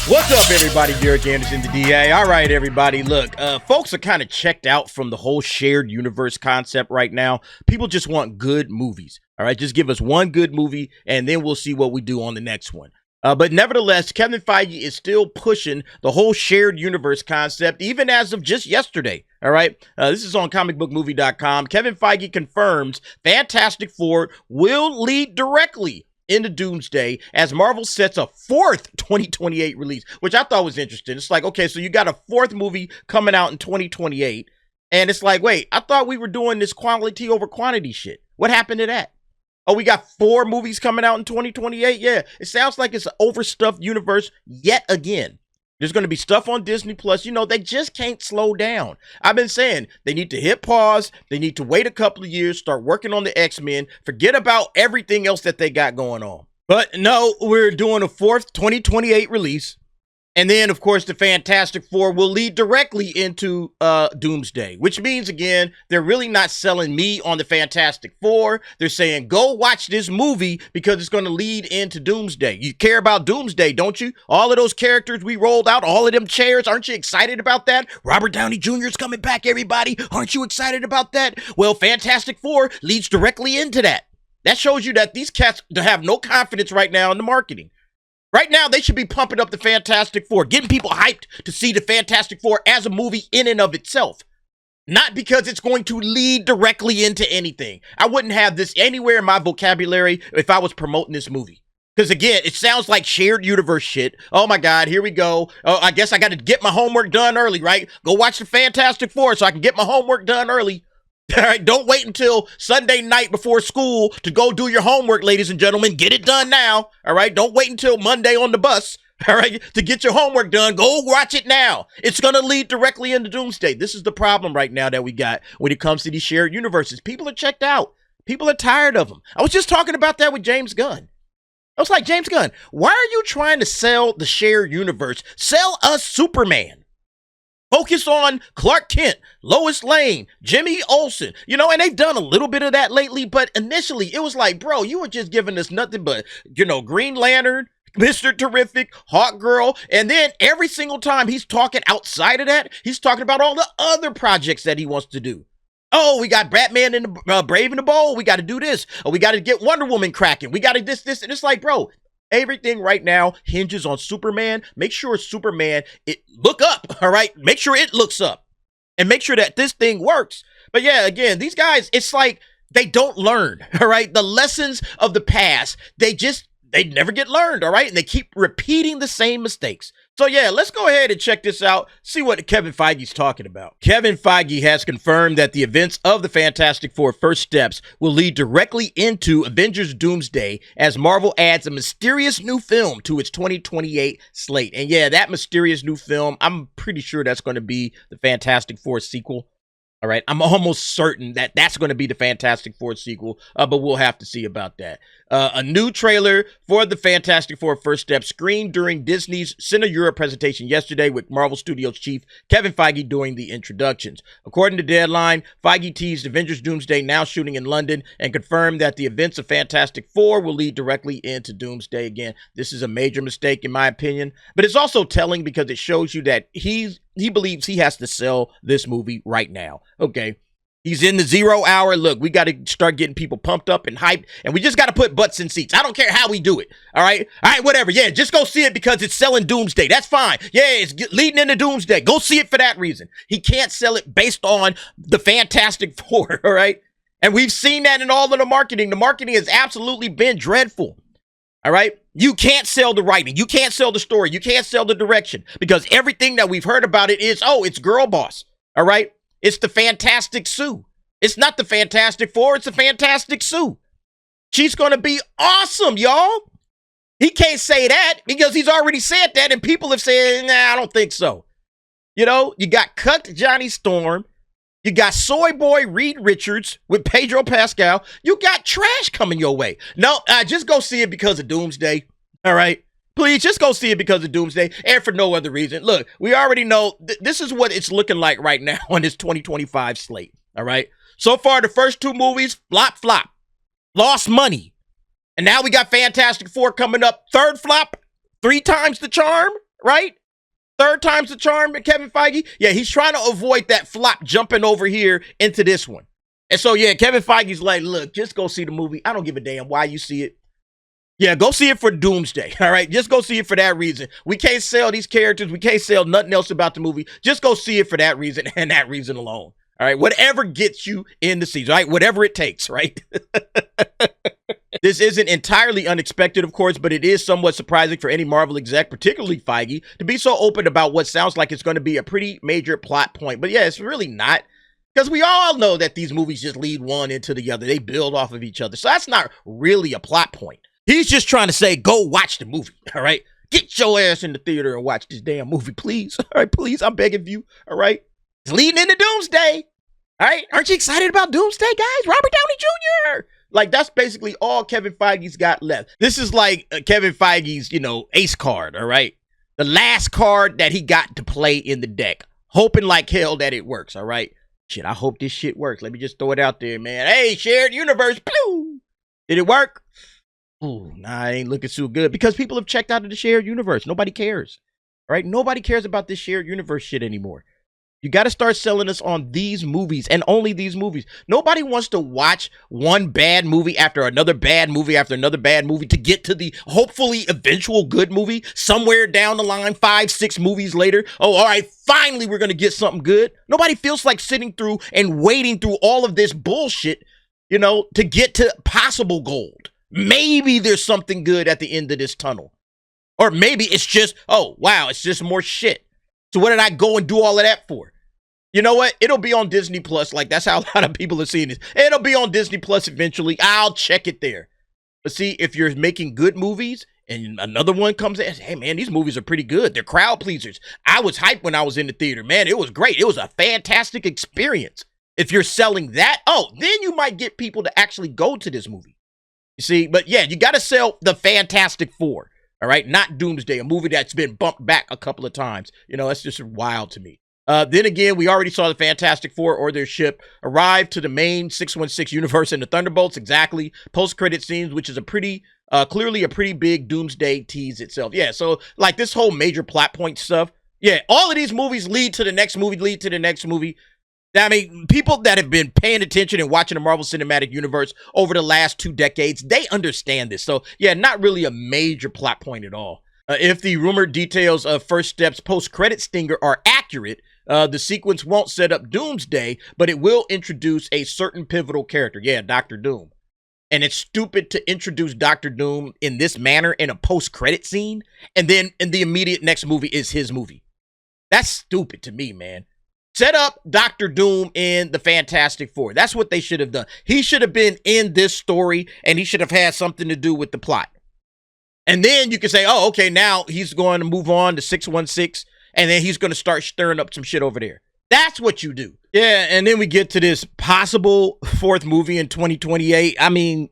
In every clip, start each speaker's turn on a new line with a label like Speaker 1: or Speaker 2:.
Speaker 1: What's up, everybody? Derek Anderson, the DA. All right, everybody. Look, folks are kind of checked out from the whole shared universe concept right now. People just want good movies. All right, just give us one good movie, and then we'll see what we do on the next one. But nevertheless, Kevin Feige is still pushing the whole shared universe concept, even as of just yesterday. All right, this is on comicbookmovie.com. Kevin Feige confirms Fantastic Four will lead directly into Doomsday as Marvel sets a fourth 2028 release, which I thought was interesting. It's like, okay, so you got a fourth movie coming out in 2028, and it's like, wait, I thought we were doing this quality over quantity shit. What happened to that? Oh, we got 4 movies coming out in 2028? Yeah, it sounds like it's an overstuffed universe yet again. There's going to be stuff on Disney Plus. You know, they just can't slow down. I've been saying they need to hit pause. They need to wait a couple of years, start working on the X-Men, forget about everything else that they got going on. But no, we're doing a fourth 2028 release. And then, of course, the Fantastic Four will lead directly into Doomsday, which means, again, they're really not selling me on the Fantastic Four. They're saying, go watch this movie because it's going to lead into Doomsday. You care about Doomsday, don't you? All of those characters we rolled out, all of them chairs, aren't you excited about that? Robert Downey Jr. is coming back, everybody. Aren't you excited about that? Well, Fantastic Four leads directly into that. That shows you that these cats have no confidence right now in the marketing. Right now, they should be pumping up the Fantastic Four, getting people hyped to see the Fantastic Four as a movie in and of itself. Not because it's going to lead directly into anything. I wouldn't have this anywhere in my vocabulary if I was promoting this movie. Because again, it sounds like shared universe shit. Oh my God, here we go. Oh, I guess I got to get my homework done early, right? Go watch the Fantastic Four so I can get my homework done early. All right, don't wait until Sunday night before school to go do your homework, ladies and gentlemen. Get it done now. All right, don't wait until Monday on the bus, all right, to get your homework done. Go watch it now. It's going to lead directly into Doomsday. This is the problem right now that we got when it comes to these shared universes. People are checked out. People are tired of them. I was just talking about that with James Gunn. I was like, James Gunn, why are you trying to sell the shared universe? Sell us Superman. Focus on Clark Kent, Lois Lane, Jimmy Olsen, you know, and they've done a little bit of that lately, but initially it was like, bro, you were just giving us nothing but, you know, Green Lantern, Mr. Terrific, Hawk Girl, and then every single time he's talking outside of that, he's talking about all the other projects that he wants to do. Oh, we got Batman and the Brave and the Bold. We got to do this. Oh, we got to get Wonder Woman cracking. We got to this, and it's like, bro, everything right now hinges on Superman. Make sure Superman, look up, all right? Make sure it looks up and make sure that this thing works. But yeah, again, these guys, it's like they don't learn, all right? The lessons of the past, they never get learned, all right? And they keep repeating the same mistakes. So yeah, let's go ahead and check this out, see what Kevin Feige's talking about. Kevin Feige has confirmed that the events of the Fantastic Four First Steps will lead directly into Avengers Doomsday as Marvel adds a mysterious new film to its 2028 slate. And yeah, that mysterious new film, I'm pretty sure that's going to be the Fantastic Four sequel. All right, I'm almost certain that that's going to be the Fantastic Four sequel, but we'll have to see about that. A new trailer for the Fantastic Four First Step screened during Disney's CineEurope presentation yesterday with Marvel Studios chief Kevin Feige doing the introductions. According to Deadline, Feige teased Avengers Doomsday now shooting in London and confirmed that the events of Fantastic Four will lead directly into Doomsday. Again, this is a major mistake in my opinion, but it's also telling because it shows you that he believes he has to sell this movie right now. Okay. He's in the 0 hour. Look, we got to start getting people pumped up and hyped, and we just got to put butts in seats. I don't care how we do it. All right. All right, whatever. Yeah, just go see it because it's selling Doomsday. That's fine. Yeah, it's leading into Doomsday. Go see it for that reason. He can't sell it based on the Fantastic Four. All right. And we've seen that in all of the marketing. The marketing has absolutely been dreadful. All right. You can't sell the writing. You can't sell the story. You can't sell the direction because everything that we've heard about it is, oh, it's girl boss. All right. It's the Fantastic Sue. It's not the Fantastic Four. It's the Fantastic Sue. She's going to be awesome, y'all. He can't say that because he's already said that and people have said, nah, I don't think so. You know, you got Cucked Johnny Storm. You got Soy Boy Reed Richards with Pedro Pascal. You got trash coming your way. No, just go see it because of Doomsday. All right. Please just go see it because of Doomsday and for no other reason. Look, we already know this is what it's looking like right now on this 2025 slate. All right. So far, the first 2 movies, flop, lost money. And now we got Fantastic Four coming up. 3rd flop, 3 times the charm. right? Third time's the charm, Kevin Feige. Yeah, he's trying to avoid that flop jumping over here into this one. And so, yeah, Kevin Feige's like, look, just go see the movie. I don't give a damn why you see it. Yeah, go see it for Doomsday, all right? Just go see it for that reason. We can't sell these characters. We can't sell nothing else about the movie. Just go see it for that reason and that reason alone, all right? Whatever gets you in the season, right? Whatever it takes, right? This isn't entirely unexpected, of course, but it is somewhat surprising for any Marvel exec, particularly Feige, to be so open about what sounds like it's going to be a pretty major plot point. But yeah, it's really not. Because we all know that these movies just lead one into the other. They build off of each other. So that's not really a plot point. He's just trying to say, go watch the movie, all right? Get your ass in the theater and watch this damn movie, please. All right, please, I'm begging of you, all right? It's leading into Doomsday, all right? Aren't you excited about Doomsday, guys? Robert Downey Jr. Like, that's basically all Kevin Feige's got left. This is like Kevin Feige's, ace card, all right? The last card that he got to play in the deck, hoping like hell that it works, all right? Shit, I hope this shit works. Let me just throw it out there, man. Hey, shared universe, pew! Did it work? Ooh, nah, it ain't looking so good because people have checked out of the shared universe. Nobody cares, all right? Nobody cares about this shared universe shit anymore. You got to start selling us on these movies and only these movies. Nobody wants to watch one bad movie after another bad movie after another bad movie to get to the hopefully eventual good movie somewhere down the line, 5, 6 movies later. Oh, all right, finally we're going to get something good. Nobody feels like sitting through and wading through all of this bullshit, to get to possible gold. Maybe there's something good at the end of this tunnel. Or maybe it's just, oh, wow, it's just more shit. So what did I go and do all of that for? You know what? It'll be on Disney Plus. Like, that's how a lot of people are seeing this. It'll be on Disney Plus eventually. I'll check it there. But see, if you're making good movies and another one comes in, hey, man, these movies are pretty good. They're crowd pleasers. I was hyped when I was in the theater. Man, it was great. It was a fantastic experience. If you're selling that, then you might get people to actually go to this movie. You see? But yeah, you got to sell the Fantastic Four. All right? Not Doomsday, a movie that's been bumped back a couple of times. That's just wild to me. Then again, we already saw the Fantastic Four or their ship arrive to the main 616 universe in the Thunderbolts, exactly. Post-credit scenes, which is clearly a pretty big Doomsday tease itself. Yeah, so like this whole major plot point stuff, yeah, all of these movies lead to the next movie, I mean, people that have been paying attention and watching the Marvel Cinematic Universe over the last 2 decades, they understand this. So yeah, not really a major plot point at all. If the rumored details of First Step's post-credit stinger are accurate, the sequence won't set up Doomsday, but it will introduce a certain pivotal character. Yeah, Doctor Doom. And it's stupid to introduce Doctor Doom in this manner in a post-credit scene, and then in the immediate next movie is his movie. That's stupid to me, man. Set up Doctor Doom in the Fantastic Four. That's what they should have done. He should have been in this story, and he should have had something to do with the plot. And then you can say, oh, okay, now he's going to move on to 616, and then he's going to start stirring up some shit over there. That's what you do. Yeah, and then we get to this possible 4th movie in 2028. I mean,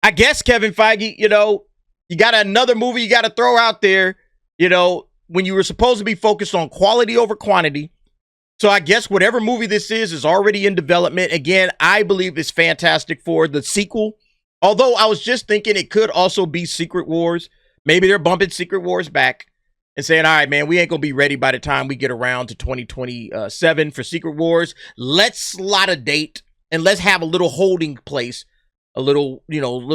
Speaker 1: I guess, Kevin Feige, you got another movie you got to throw out there, when you were supposed to be focused on quality over quantity. So I guess whatever movie this is already in development. Again, I believe it's Fantastic Four, the sequel. Although I was just thinking it could also be Secret Wars. Maybe they're bumping Secret Wars back and saying, all right, man, we ain't going to be ready by the time we get around to 2027 for Secret Wars. Let's slot a date and let's have a little holding place, a little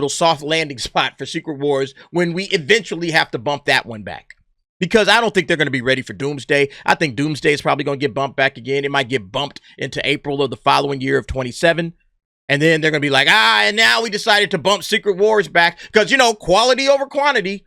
Speaker 1: soft landing spot for Secret Wars when we eventually have to bump that one back. Because I don't think they're going to be ready for Doomsday. I think Doomsday is probably going to get bumped back again. It might get bumped into April of the following year of 27. And then they're going to be like, and now we decided to bump Secret Wars back because, quality over quantity,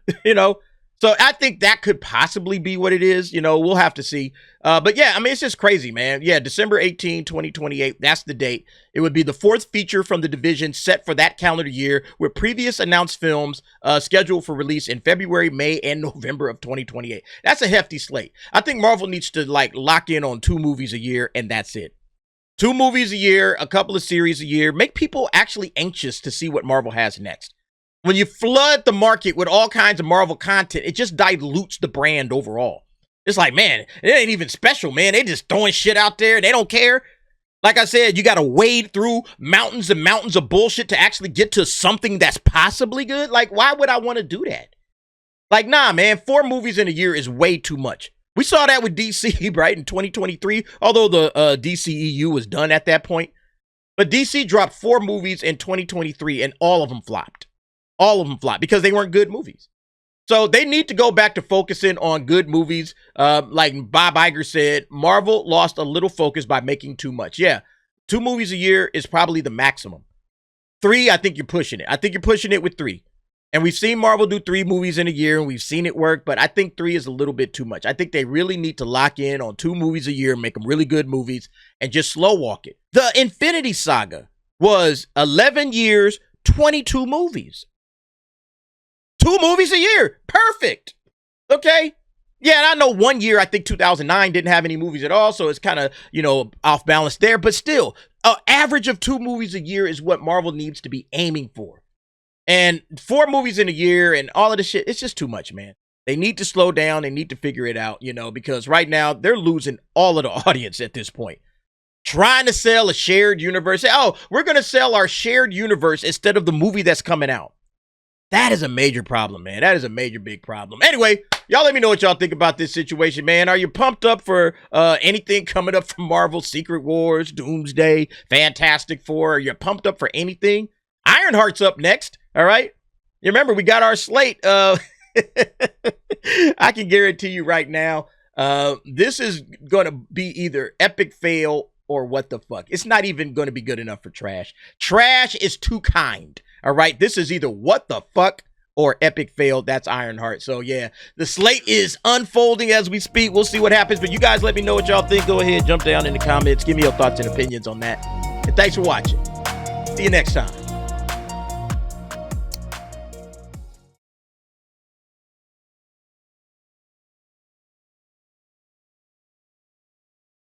Speaker 1: So I think that could possibly be what it is. We'll have to see. But yeah, I mean, it's just crazy, man. Yeah, December 18, 2028. That's the date. It would be the 4th feature from the division set for that calendar year with previous announced films scheduled for release in February, May, and November of 2028. That's a hefty slate. I think Marvel needs to lock in on 2 movies a year, and that's it. 2 movies a year, a couple of series a year. Make people actually anxious to see what Marvel has next. When you flood the market with all kinds of Marvel content, it just dilutes the brand overall. It's like, man, it ain't even special, man. They just throwing shit out there. They don't care. Like I said, you got to wade through mountains and mountains of bullshit to actually get to something that's possibly good. Like, why would I want to do that? Like, nah, man, 4 movies in a year is way too much. We saw that with DC, right, in 2023, although the DCEU was done at that point. But DC dropped 4 movies in 2023, and all of them flopped. All of them flopped because they weren't good movies. So they need to go back to focusing on good movies. Like Bob Iger said, Marvel lost a little focus by making too much. Yeah, 2 movies a year is probably the maximum. 3, I think you're pushing it. I think you're pushing it with 3. And we've seen Marvel do 3 movies in a year, and we've seen it work, but I think 3 is a little bit too much. I think they really need to lock in on 2 movies a year, make them really good movies, and just slow walk it. The Infinity Saga was 11 years, 22 movies. 2 movies a year. Perfect. Okay? Yeah, and I know 1 year, I think 2009 didn't have any movies at all, so it's kind of, off balance there, but still, an average of 2 movies a year is what Marvel needs to be aiming for. And 4 movies in a year and all of this shit, it's just too much, man. They need to slow down. They need to figure it out, because right now they're losing all of the audience at this point. Trying to sell a shared universe. Oh, we're going to sell our shared universe instead of the movie that's coming out. That is a major problem, man. That is a major, big problem. Anyway, y'all let me know what y'all think about this situation, man. Are you pumped up for anything coming up from Marvel? Secret Wars, Doomsday, Fantastic Four? Are you pumped up for anything? Ironheart's up next. All right. You remember, we got our slate. I can guarantee you right now, this is going to be either epic fail or what the fuck. It's not even going to be good enough for trash. Trash is too kind. All right. This is either what the fuck or epic fail. That's Ironheart. So, yeah, the slate is unfolding as we speak. We'll see what happens. But you guys let me know what y'all think. Go ahead, jump down in the comments. Give me your thoughts and opinions on that. And thanks for watching. See you next time.